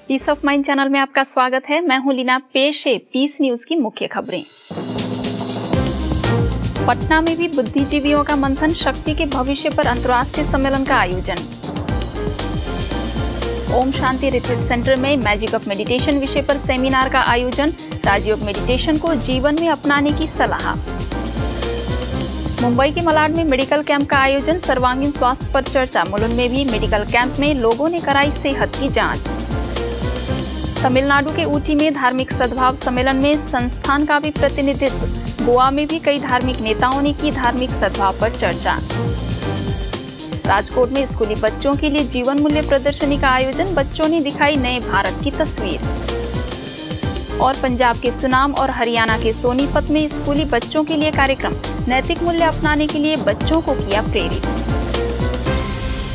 Piece of mind channel में आपका स्वागत है। मैं हूं लीना। पेश है पीस न्यूज की मुख्य खबरें। पटना में भी बुद्धिजीवियों का मंथन, शक्ति के भविष्य पर अंतर्राष्ट्रीय सम्मेलन का आयोजन। ओम शांति रिट्रीट सेंटर में मैजिक ऑफ मेडिटेशन विषय पर सेमिनार का आयोजन, राजयोग मेडिटेशन को जीवन में अपनाने की सलाह। मुंबई के मलाड में मेडिकल कैंप का आयोजन, सर्वांगीण स्वास्थ्य पर चर्चा। मुलुंड में भी मेडिकल कैंप में लोगों ने कराई सेहत की जांच। तमिलनाडु के ऊटी में धार्मिक सद्भाव सम्मेलन में संस्थान का भी प्रतिनिधित्व। गोवा में भी कई धार्मिक नेताओं ने की धार्मिक सद्भाव पर चर्चा। राजकोट में स्कूली बच्चों के लिए जीवन मूल्य प्रदर्शनी का आयोजन, बच्चों ने दिखाई नए भारत की तस्वीर। और पंजाब के सुनाम और हरियाणा के सोनीपत में स्कूली बच्चों के लिए कार्यक्रम, नैतिक मूल्य अपनाने के लिए बच्चों को किया प्रेरित।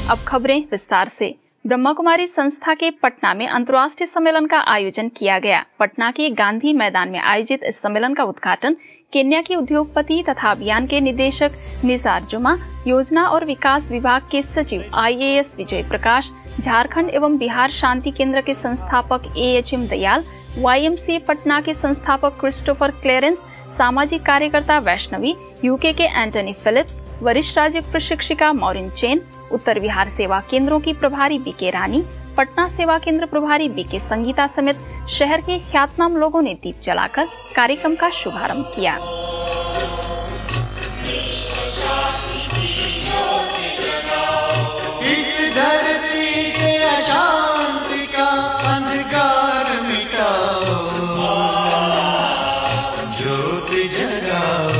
अब खबरें विस्तार से। ब्रह्मा कुमारी संस्था के पटना में अंतर्राष्ट्रीय सम्मेलन का आयोजन किया गया। पटना के गांधी मैदान में आयोजित इस सम्मेलन का उद्घाटन केन्या के उद्योगपति तथा अभियान के निदेशक निसार जुमा, योजना और विकास विभाग के सचिव IAS विजय प्रकाश, झारखंड एवं बिहार शांति केंद्र के संस्थापक AHM दयाल, YMCA पटना के संस्थापक क्रिस्टोफर क्लेरेंस, सामाजिक कार्यकर्ता वैष्णवी, UK के एंटनी फिलिप्स, वरिष्ठ राज्य प्रशिक्षिका मॉरिन चेन, उत्तर बिहार सेवा केंद्रों की प्रभारी BK रानी, पटना सेवा केंद्र प्रभारी BK संगीता समेत शहर के ख्यातनाम लोगों ने दीप जलाकर कार्यक्रम का शुभारंभ किया। इस धरती से अशांति का अंधकार मिटाओ, ज्योति जगाओ,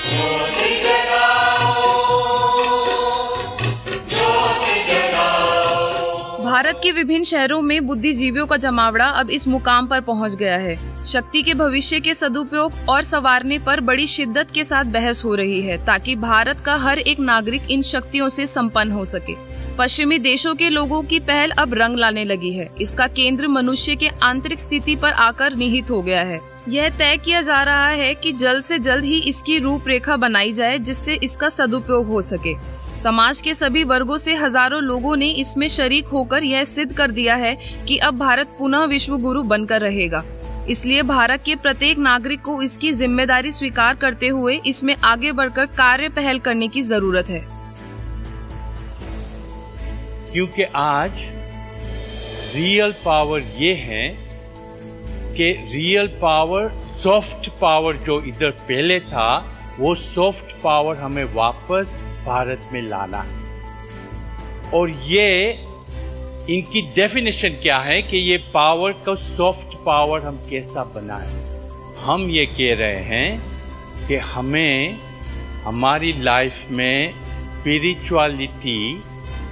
ज्योति जगाओ। भारत के विभिन्न शहरों में बुद्धिजीवियों का जमावड़ा अब इस मुकाम पर पहुंच गया है। शक्ति के भविष्य के सदुपयोग और संवारने पर बड़ी शिद्दत के साथ बहस हो रही है, ताकि भारत का हर एक नागरिक इन शक्तियों से संपन्न हो सके। पश्चिमी देशों के लोगों की पहल अब रंग लाने लगी है। इसका केंद्र मनुष्य के आंतरिक स्थिति पर आकर निहित हो गया है। यह तय किया जा रहा है कि जल्द से जल्द ही इसकी रूपरेखा बनाई जाए, जिससे इसका सदुपयोग हो सके। समाज के सभी वर्गों से हजारों लोगों ने इसमें शरीक होकर यह सिद्ध कर दिया है कि अब भारत पुनः विश्व गुरु बनकर रहेगा। इसलिए भारत के प्रत्येक नागरिक को इसकी जिम्मेदारी स्वीकार करते हुए इसमें आगे बढ़कर कार्य पहल करने की जरूरत है। क्योंकि आज रियल पावर ये है कि रियल पावर, सॉफ्ट पावर जो इधर पहले था, वो सॉफ्ट पावर हमें वापस भारत में लाना है। और ये इनकी डेफिनेशन क्या है कि ये पावर को सॉफ्ट पावर हम कैसा बनाएं। हम ये कह रहे हैं कि हमें हमारी लाइफ में स्पिरिचुअलिटी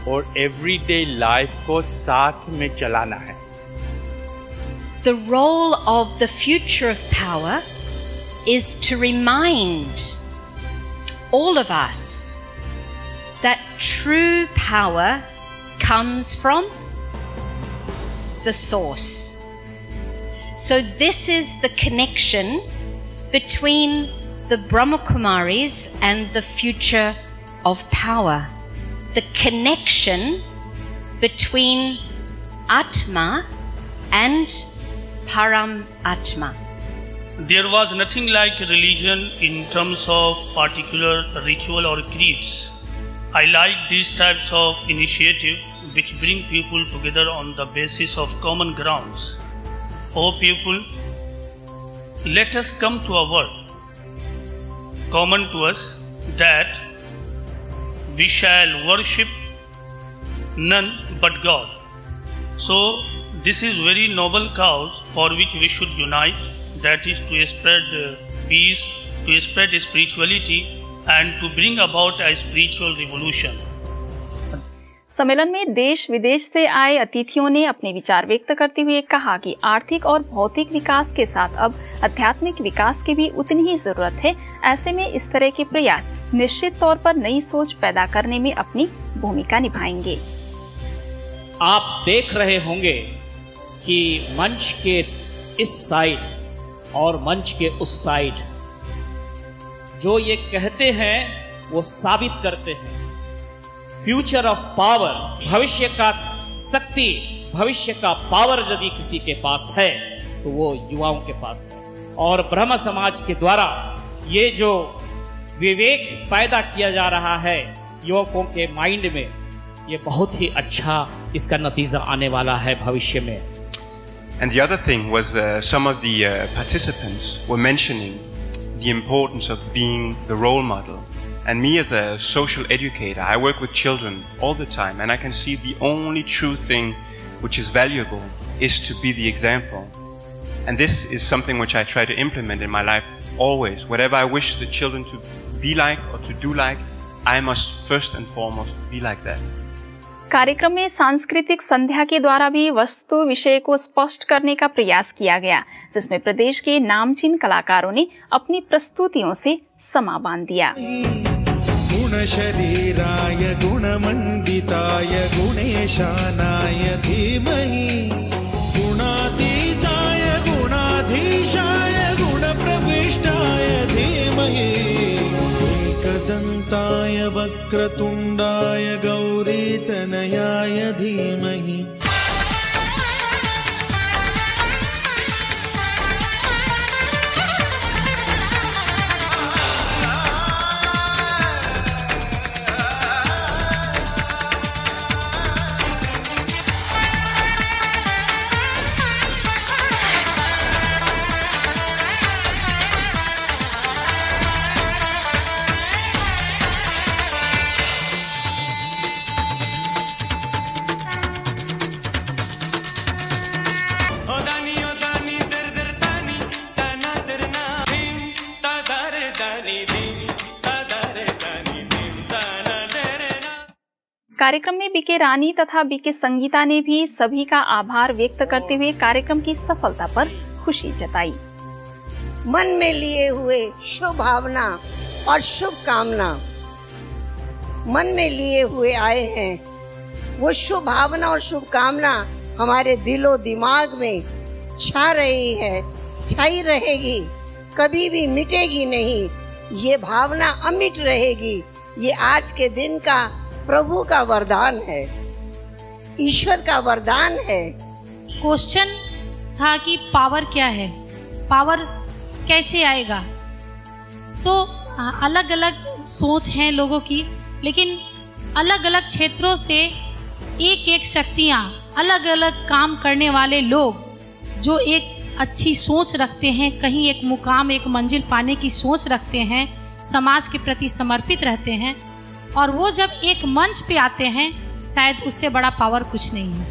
और एवरीडे लाइफ को साथ में चलाना है। The role of the future of power is to remind all of us that true power comes from the source. So this is the connection between the Brahma Kumaris and the future of power. The connection between Atma and Param Atma. There was nothing like religion in terms of particular ritual or creeds. I like these types of initiatives which bring people together on the basis of common grounds. Oh people, let us come to a word common to us, that we shall worship none but God. So this is very noble cause for which we should unite, that is to spread peace, to spread spirituality and to bring about a spiritual revolution. सम्मेलन में देश विदेश से आए अतिथियों ने अपने विचार व्यक्त करते हुए कहा कि आर्थिक और भौतिक विकास के साथ अब आध्यात्मिक विकास की भी उतनी ही जरूरत है। ऐसे में इस तरह के प्रयास निश्चित तौर पर नई सोच पैदा करने में अपनी भूमिका निभाएंगे। आप देख रहे होंगे कि मंच के इस साइड और मंच के उस साइड जो ये कहते हैं वो साबित करते हैं। फ्यूचर ऑफ पावर, भविष्य का शक्ति, भविष्य का पावर यदि किसी के पास है तो वो युवाओं के पास है। और ब्रह्म समाज के द्वारा ये जो विवेक पैदा किया जा रहा है युवकों के माइंड में, ये बहुत ही अच्छा इसका नतीजा आने वाला है भविष्य में। And the other thing was some of the participants were mentioning the importance of being the role model. And me as a social educator, I work with children all the time, and I can see the only true thing which is valuable is to be the example. And this is something which I try to implement in my life always. Whatever I wish the children to be like or to do like, I must first and foremost be like that. कार्यक्रम में सांस्कृतिक संध्या के द्वारा भी वस्तु विषय को स्पष्ट करने का प्रयास किया गया, जिसमें प्रदेश के नामचीन कलाकारों ने अपनी प्रस्तुतियों से समा बांध दिया। गुण शरीराय गुणमंडिताय गुणेशानाय धीमहि गुणातीताय गुणाधीशाय गुणप्रविष्टाय धीमहि एकदन्ताय वक्रतुण्डाय गौरीतनयाय धीमहि। कार्यक्रम में बीके रानी तथा बीके संगीता ने भी सभी का आभार व्यक्त करते हुए कार्यक्रम की सफलता पर खुशी जताई। मन में लिए हुए शुभ भावना और शुभ कामना मन में लिए हुए आए हैं, वो शुभ भावना और शुभ कामना हमारे दिलो दिमाग में छा रही है, छाई रहेगी, कभी भी मिटेगी नहीं। ये भावना अमिट रहेगी। ये आज के दिन का प्रभु का वरदान है, ईश्वर का वरदान है। क्वेश्चन था कि पावर क्या है, पावर कैसे आएगा। तो अलग अलग सोच हैं लोगों की, लेकिन अलग अलग क्षेत्रों से एक एक शक्तियाँ, अलग अलग काम करने वाले लोग जो एक अच्छी सोच रखते हैं, कहीं एक मुकाम, एक मंजिल पाने की सोच रखते हैं, समाज के प्रति समर्पित रहते हैं, और वो जब एक मंच पे आते हैं, शायद उससे बड़ा पावर कुछ नहीं है।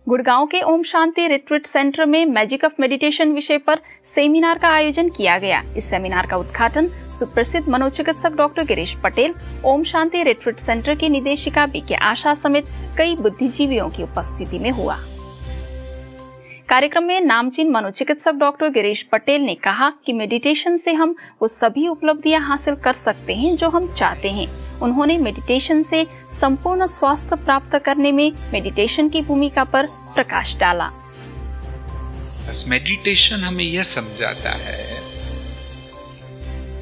गुड़गांव के ओम शांति रिट्रीट सेंटर में मैजिक ऑफ मेडिटेशन विषय पर सेमिनार का आयोजन किया गया। इस सेमिनार का उद्घाटन सुप्रसिद्ध मनोचिकित्सक doctor Girish Patel, Om Shanti retreat centre की निदेशिका बीके आशा समेत कई बुद्धिजीवियों की उपस्थिति में हुआ। कार्यक्रम में नामचीन मनोचिकित्सक डॉक्टर गिरीश पटेल ने कहा कि मेडिटेशन से हम वो सभी उपलब्धियां हासिल कर सकते हैं जो हम चाहते हैं। उन्होंने मेडिटेशन से संपूर्ण स्वास्थ्य प्राप्त करने में मेडिटेशन की भूमिका पर प्रकाश डाला। बस मेडिटेशन हमें यह समझाता है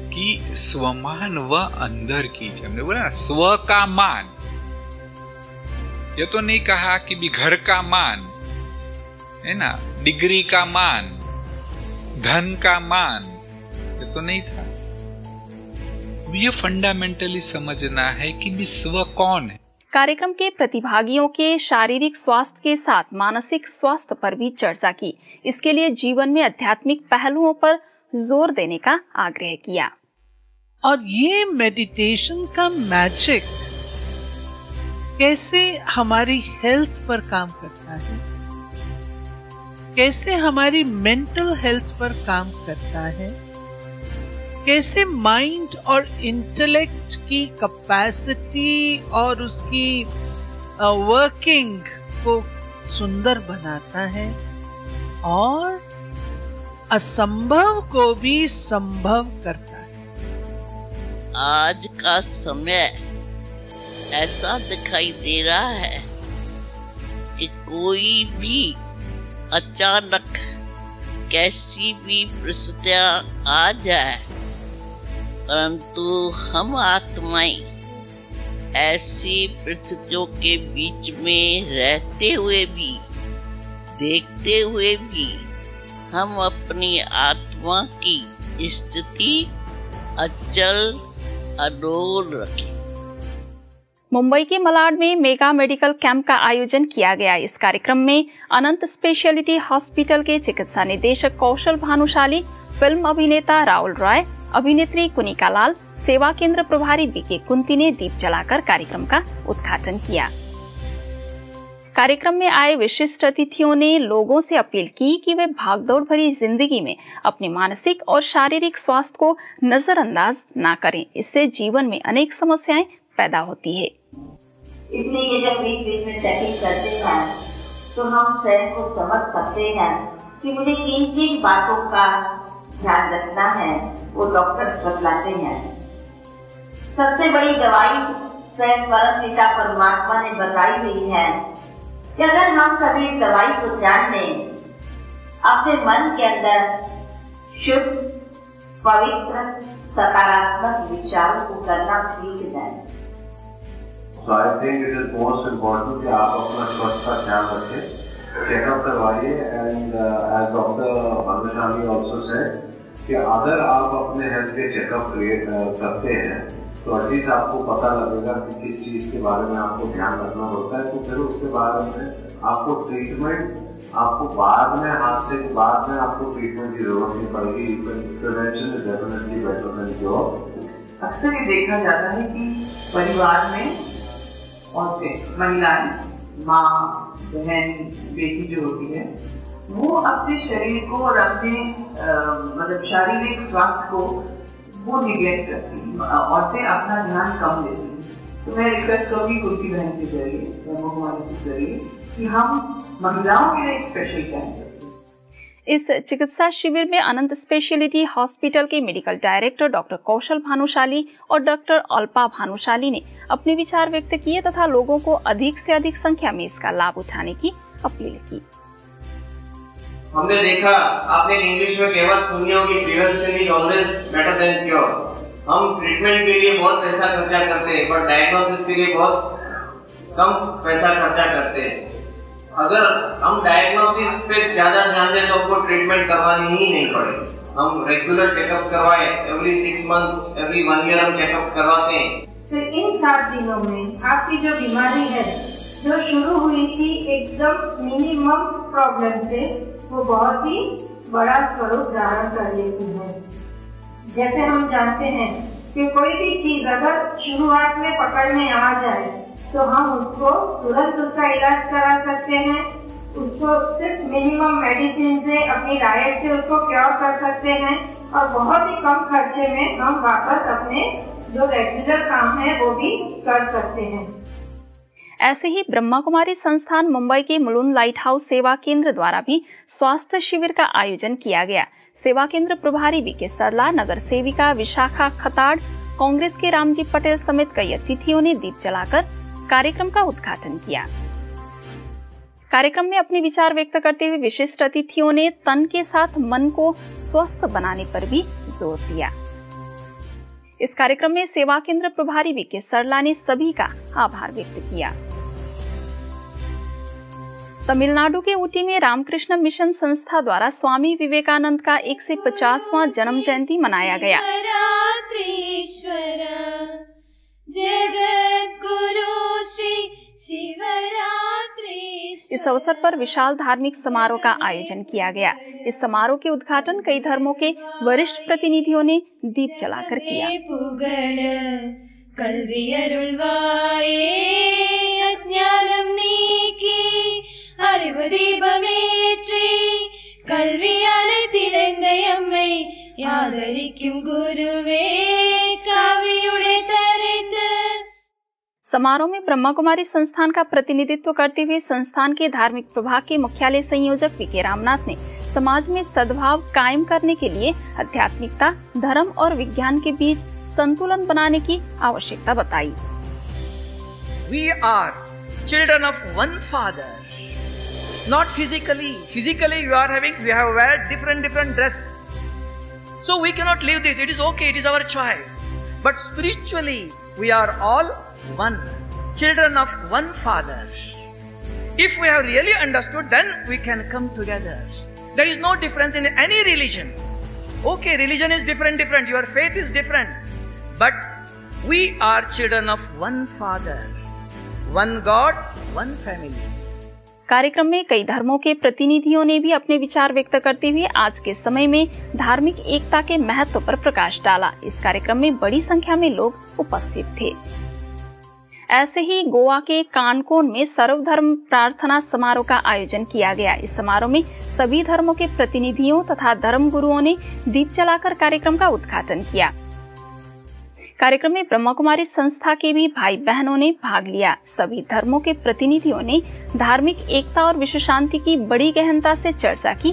कि स्वमान व अंदर कीजिए। हमने बोला ना, स्व का मान। ये तो नहीं कहा कि भी घर का मान है ना, डिग्री का मान, धन का मान, ये तो नहीं था। ये फंडामेंटली समझना है कि भी स्व कौन है। कार्यक्रम के प्रतिभागियों के शारीरिक स्वास्थ्य के साथ मानसिक स्वास्थ्य पर भी चर्चा की। इसके लिए जीवन में आध्यात्मिक पहलुओं पर जोर देने का आग्रह किया। और ये मेडिटेशन का मैजिक कैसे हमारी हेल्थ पर काम करता है, कैसे हमारी मेंटल हेल्थ पर काम करता है, कैसे माइंड और इंटेलेक्ट की कैपेसिटी और उसकी वर्किंग को सुंदर बनाता है और असंभव को भी संभव करता है। आज का समय ऐसा दिखाई दे रहा है कि कोई भी अचानक कैसी भी परिस्थितियां आ जाए, परंतु हम आत्माएं ऐसी परिस्थितियों के बीच में रहते हुए भी, देखते हुए भी हम अपनी आत्मा की स्थिति अचल अडोल रखें। मुंबई के मलाड में मेगा मेडिकल कैंप का आयोजन किया गया। इस कार्यक्रम में अनंत स्पेशलिटी हॉस्पिटल के चिकित्सा निदेशक कौशल भानुशाली, फिल्म अभिनेता राहुल रॉय, अभिनेत्री कुनिका लाल, सेवा केंद्र प्रभारी बीके कुंती ने दीप जलाकर कार्यक्रम का उद्घाटन किया। कार्यक्रम में आए विशिष्ट अतिथियों ने लोगों से अपील की कि वे भागदौड़ भरी जिंदगी में अपने मानसिक और शारीरिक स्वास्थ्य को नजरअंदाज ना करें। इससे जीवन में अनेक समस्याएं पैदा होती है। इसलिए ये जब बीच में चेकिंग करते हैं तो हम स्वयं को समझ सकते हैं कि मुझे किन किन बातों का ध्यान रखना है, वो डॉक्टर बतलाते हैं। सबसे बड़ी दवाई स्वयं परम पिता परमात्मा ने बताई हुई है कि अगर हम सभी इस दवाई को ध्यान दें, अपने मन के अंदर शुद्ध, पवित्र, सकारात्मक विचारों को करना सीख जाए। So I think it is most important कि आप अपना स्वास्थ्य का ध्यान रखें, चेकअप करवाइए। And as doctor Bhanushali also said कि अगर आप अपने हेल्थ के चेकअप करते हैं तो एटलीस्ट आपको पता लगेगा कि किस चीज़ के बारे में आपको ध्यान रखना होता है। तो फिर उसके बारे में आपको ट्रीटमेंट, आपको बाद में हादसे के बाद में आपको ट्रीटमेंट की जरूरत नहीं पड़ेगी। Prevention is definitely better than cure. अक्सर ये देखा जाता है कि परिवार में औरतें, महिलाएं, माँ, बहन, बेटी जो होती है, वो अपने शरीर को और अपने मतलब शारीरिक स्वास्थ्य को वो निगलेक्ट करती हैं। औरतें अपना ध्यान कम देती हैं। तो मैं रिक्वेस्ट करूँगी कुर्ती बहन के जरिए, ब्रह्मकुमारी के जरिए कि हम महिलाओं के लिए एक स्पेशल कैंप करें। इस चिकित्सा शिविर में अनंत स्पेशलिटी हॉस्पिटल के मेडिकल डायरेक्टर डॉक्टर कौशल भानुशाली और डॉक्टर अल्पा भानुशाली ने अपने विचार व्यक्त किए तथा लोगों को अधिक से अधिक संख्या में इसका लाभ उठाने की अपील की। हमने देखा, आपने इंग्लिश में कहावत सुनी होगी, prevention is always better than cure. हम ट्रीटमेंट के लिए बहुत पैसा खर्चा करते हैं पर डायग्नोसिस के लिए बहुत कम पैसा खर्चा करते हैं। अगर हम डायग्नोसिस पे ज्यादा ध्यान दें तो आपको ट्रीटमेंट करवानी ही नहीं पड़ेगी। हम रेगुलर चेकअप करवाएं, एवरी 6 मंथ, एवरी 1 ईयर हम चेकअप करवाते हैं। तो इन 7 दिनों में आपकी जो बीमारी है, जो शुरू हुई थी एकदम मिनिमम प्रॉब्लम से, वो बहुत ही बड़ा स्वरूप धारण कर लेती है। जैसे हम जानते हैं कि कोई भी चीज अगर शुरुआत में पकड़ने आ जाए तो हम उसको तुरंत उसका इलाज करा सकते हैं। उसको सिर्फ मिनिमम मेडिसिन से, अपनी डाइट से उसको क्योर कर सकते हैं और बहुत ही कम खर्चे में हम वापस अपने जो रेगुलर काम है वो भी कर सकते हैं। ऐसे ही ब्रह्मा कुमारी संस्थान मुंबई के मुलुंड लाइट हाउस सेवा केंद्र द्वारा भी स्वास्थ्य शिविर का आयोजन किया गया। सेवा केंद्र प्रभारी बीके सरला, नगर सेविका विशाखा खताड़, कांग्रेस के रामजी पटेल समेत कई अतिथियों ने दीप जलाकर कार्यक्रम का उद्घाटन किया। कार्यक्रम में अपने विचार व्यक्त करते हुए विशिष्ट अतिथियों ने तन के साथ मन को स्वस्थ बनाने पर भी जोर दिया। इस कार्यक्रम में सेवा केंद्र प्रभारी बीके सरला ने सभी का आभार व्यक्त किया। तमिलनाडु के ऊटी में रामकृष्ण मिशन संस्था द्वारा स्वामी विवेकानंद का 150वां जन्म जयंती मनाया गया। इस अवसर पर विशाल धार्मिक समारोह का आयोजन किया गया। इस समारोह के उद्घाटन कई धर्मों के वरिष्ठ प्रतिनिधियों ने दीप जलाकर किया। समारोह में ब्रह्मा कुमारी संस्थान का प्रतिनिधित्व करते हुए संस्थान के धार्मिक प्रभाग के मुख्यालय संयोजक पीके रामनाथ ने समाज में सद्भाव कायम करने के लिए आध्यात्मिकता, धर्म और विज्ञान के बीच संतुलन बनाने की आवश्यकता बताई। We are children of one father, not physically. Physically we have wear different dress. So we cannot leave this. It is okay. It is our choice. But spiritually we are all one, children of one Father. If we have really understood, then we can come together. There is no difference in any religion. Okay, religion is different, your faith is different. But we are children of one Father, one God, one family. कार्यक्रम में कई धर्मों के प्रतिनिधियों ने भी अपने विचार व्यक्त करते हुए आज के समय में धार्मिक एकता के महत्व पर प्रकाश डाला। इस कार्यक्रम में बड़ी संख्या में लोग उपस्थित थे। ऐसे ही गोवा के कानकोन में सर्वधर्म प्रार्थना समारोह का आयोजन किया गया। इस समारोह में सभी धर्मों के प्रतिनिधियों तथा धर्म गुरुओं ने दीप जलाकर कार्यक्रम का उद्घाटन किया। कार्यक्रम में ब्रह्मा कुमारी संस्था के भी भाई बहनों ने भाग लिया। सभी धर्मों के प्रतिनिधियों ने धार्मिक एकता और विश्व शांति की बड़ी गहनता से चर्चा की।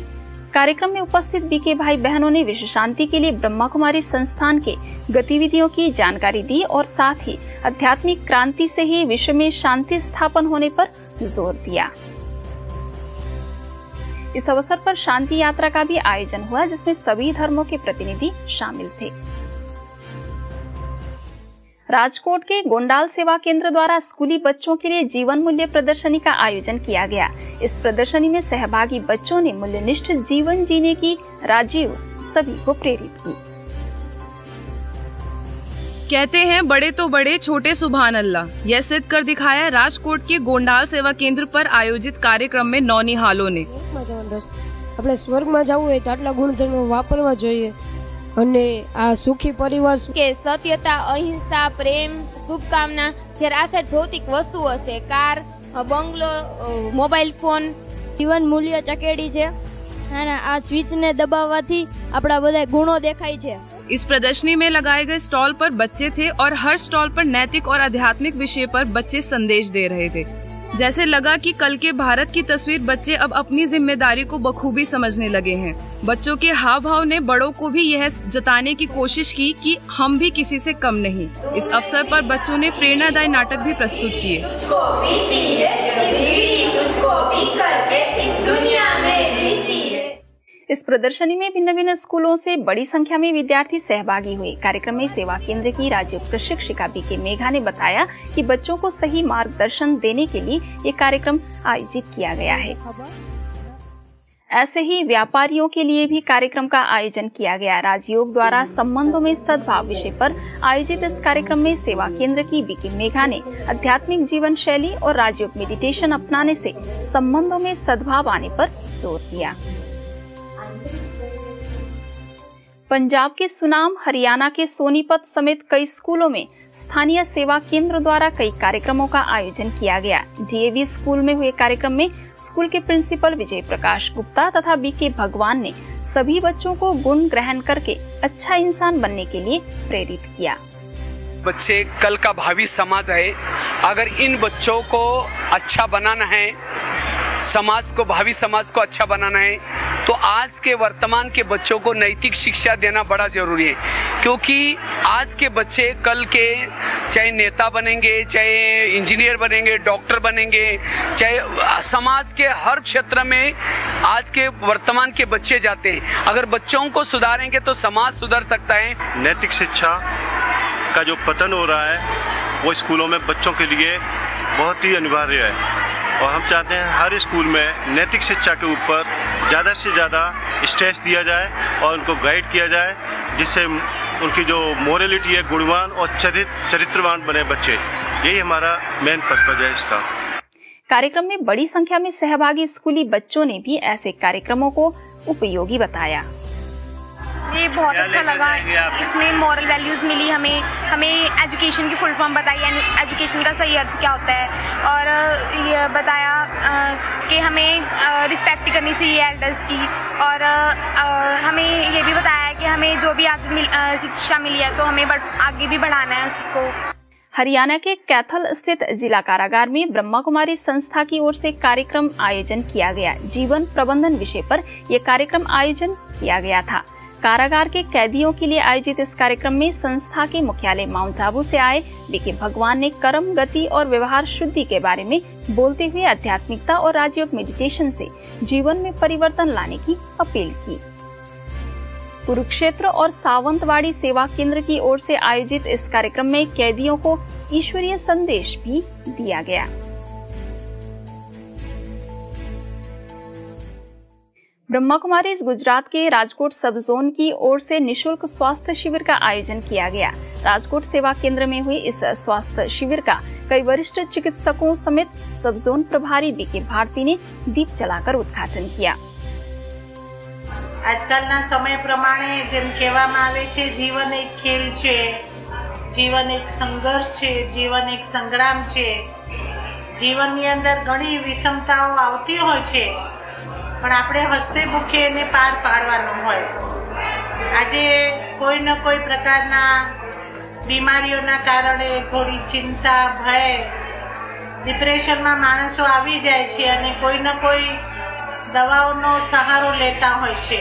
कार्यक्रम में उपस्थित बीके भाई बहनों ने विश्व शांति के लिए ब्रह्मा कुमारी संस्थान के गतिविधियों की जानकारी दी और साथ ही आध्यात्मिक क्रांति से ही विश्व में शांति स्थापन होने पर जोर दिया। इस अवसर पर शांति यात्रा का भी आयोजन हुआ, जिसमें सभी धर्मों के प्रतिनिधि शामिल थे। राजकोट के गोंडाल सेवा केंद्र द्वारा स्कूली बच्चों के लिए जीवन मूल्य प्रदर्शनी का आयोजन किया गया। इस प्रदर्शनी में सहभागी बच्चों ने मूल्यनिष्ठ जीवन जीने की राजीव सभी को प्रेरित की। कहते हैं बड़े तो बड़े, छोटे सुभान अल्लाह। यह सिद्ध कर दिखाया राजकोट के गोंडाल सेवा केंद्र पर आयोजित कार्यक्रम में नौनिहालों ने। આપણે સ્વર્ગમાં જવું હોય તો આટલા ગુણધર્મો વાપરવા જોઈએ અને આ સુખી પરિવાર કે સત્યતા, અહિંસા, પ્રેમ, શુભકામના જે આ સાઈડ ભૌતિક વસ્તુઓ છે, કાર, બંગલો, મોબાઈલ ફોન, જીવન મૂલ્ય ચકેડી છે અને આ સ્વિચને દબાવવાથી આપણા બધા ગુણો દેખાય છે। इस प्रदर्शनी में लगाए गए स्टॉल पर बच्चे थे और हर स्टॉल पर नैतिक और आध्यात्मिक विषय पर बच्चे संदेश दे रहे थे। जैसे लगा कि कल के भारत की तस्वीर बच्चे अब अपनी जिम्मेदारी को बखूबी समझने लगे हैं। बच्चों के हाव भाव ने बड़ों को भी यह जताने की कोशिश की कि हम भी किसी से कम नहीं। इस अवसर पर बच्चों ने प्रेरणादायी नाटक भी प्रस्तुत किए। इस प्रदर्शनी में भिन्न भिन्न स्कूलों से बड़ी संख्या में विद्यार्थी सहभागी हुए। कार्यक्रम में सेवा केंद्र की राज्य प्रशिक्षिका बीके मेघा ने बताया कि बच्चों को सही मार्गदर्शन देने के लिए ये कार्यक्रम आयोजित किया गया है। ऐसे ही व्यापारियों के लिए भी कार्यक्रम का आयोजन किया गया। राजयोग द्वारा संबंधों में सद्भाव विषय पर आयोजित इस कार्यक्रम में सेवा केंद्र की बीके मेघा ने आध्यात्मिक जीवन शैली और राजयोग मेडिटेशन अपनाने से संबंधों में सद्भाव आने पर जोर दिया। पंजाब के सुनाम, हरियाणा के सोनीपत समेत कई स्कूलों में स्थानीय सेवा केंद्र द्वारा कई कार्यक्रमों का आयोजन किया गया। डीएवी स्कूल में हुए कार्यक्रम में स्कूल के प्रिंसिपल विजय प्रकाश गुप्ता तथा बीके भगवान ने सभी बच्चों को गुण ग्रहण करके अच्छा इंसान बनने के लिए प्रेरित किया। बच्चे कल का भावी समाज है। अगर इन बच्चों को अच्छा बनाना है, समाज को, भावी समाज को अच्छा बनाना है, तो आज के वर्तमान के बच्चों को नैतिक शिक्षा देना बड़ा जरूरी है। क्योंकि आज के बच्चे कल के चाहे नेता बनेंगे, चाहे इंजीनियर बनेंगे, डॉक्टर बनेंगे, चाहे समाज के हर क्षेत्र में आज के वर्तमान के बच्चे जाते हैं। अगर बच्चों को सुधारेंगे तो समाज सुधर सकता है। नैतिक शिक्षा का जो पतन हो रहा है वो स्कूलों में बच्चों के लिए बहुत ही अनिवार्य है और हम चाहते हैं हर स्कूल में नैतिक शिक्षा के ऊपर ज़्यादा से ज़्यादा स्ट्रेस दिया जाए और उनको गाइड किया जाए, जिससे उनकी जो मोरलिटी है, गुणवान और चरित्रवान बने बच्चे। यही हमारा मेन पर्पज है इसका। कार्यक्रम में बड़ी संख्या में सहभागी स्कूली बच्चों ने भी ऐसे कार्यक्रमों को उपयोगी बताया। ये बहुत अच्छा लगा, इसमें मॉरल वैल्यूज मिली हमें एजुकेशन की फुल फॉर्म बताई, एजुकेशन का सही अर्थ क्या होता है, और ये बताया कि हमें रिस्पेक्ट करनी चाहिए एल्डर्स की, और हमें ये भी बताया कि हमें जो भी आज शिक्षा मिली है तो हमें आगे भी बढ़ाना है उसको। हरियाणा के कैथल स्थित जिला कारागार में ब्रह्मा कुमारी संस्था की ओर से कार्यक्रम आयोजन किया गया। जीवन प्रबंधन विषय पर यह कार्यक्रम आयोजन किया गया था। कारागार के कैदियों के लिए आयोजित इस कार्यक्रम में संस्था के मुख्यालय माउंट आबू से आए बीके भगवान ने कर्म, गति और व्यवहार शुद्धि के बारे में बोलते हुए आध्यात्मिकता और राजयोग मेडिटेशन से जीवन में परिवर्तन लाने की अपील की। कुरुक्षेत्र और सावंतवाड़ी सेवा केंद्र की ओर से आयोजित इस कार्यक्रम में कैदियों को ईश्वरीय संदेश भी दिया गया। ब्रह्मा कुमारीज गुजरात के राजकोट सब जोन की ओर से निशुल्क स्वास्थ्य शिविर का आयोजन किया गया। राजकोट सेवा केंद्र में हुई इस स्वास्थ्य शिविर का कई वरिष्ठ चिकित्सकों समेत सब जोन प्रभारी बीके भारती ने दीप जलाकर उद्घाटन किया। આજકાલના સમય પ્રમાણે જેમ કહેવામાં આવે છે, જીવન એક ખેલ છે, જીવન એક સંઘર્ષ છે, જીવન એક સંગ્રામ છે। જીવનની અંદર ઘણી વિષમતાઓ આવતી હોય છે, પણ આપણે હસતે મુખે એને પાર પાડવાનું હોય। આજે કોઈ ન કોઈ પ્રકારના બીમારીઓના કારણે થોડી ચિંતા, ભય, ડિપ્રેશનમાં માણસો આવી જાય છે અને કોઈ ન કોઈ दवाओं सहारो लेता होय छे।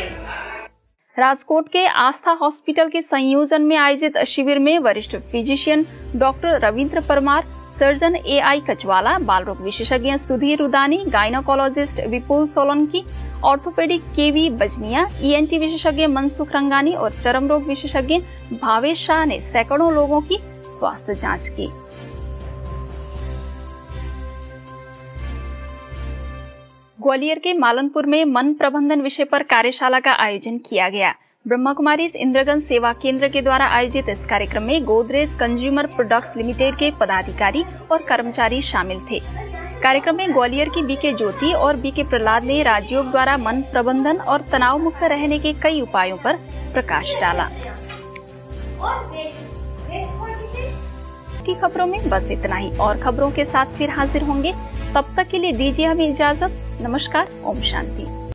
राजकोट के आस्था हॉस्पिटल के संयोजन में आयोजित शिविर में वरिष्ठ physician doctor Ravindra Parmar, surgeon AI कचवाला, बाल रोग विशेषज्ञ सुधीर रुदानी, गायनोकोलॉजिस्ट विपुल सोलंकी, ऑर्थोपेडिक KV बजनिया, ENT विशेषज्ञ मनसुख रंगानी और चर्म रोग विशेषज्ञ भावेश शाह ने सैकड़ों लोगों की स्वास्थ्य जांच की। ग्वालियर के मालनपुर में मन प्रबंधन विषय पर कार्यशाला का आयोजन किया गया। ब्रह्मा कुमारीज इंद्रगंज सेवा केंद्र के द्वारा आयोजित इस कार्यक्रम में गोदरेज कंज्यूमर प्रोडक्ट्स लिमिटेड के पदाधिकारी और कर्मचारी शामिल थे। कार्यक्रम में ग्वालियर की बीके ज्योति और बीके प्रहलाद ने राजयोग द्वारा मन प्रबंधन और तनाव मुक्त रहने के कई उपायों पर प्रकाश डाला। की खबरों में बस इतना ही, और खबरों के साथ फिर हाजिर होंगे। तब तक के लिए दीजिए हमें इजाजत। नमस्कार, ओम शांति।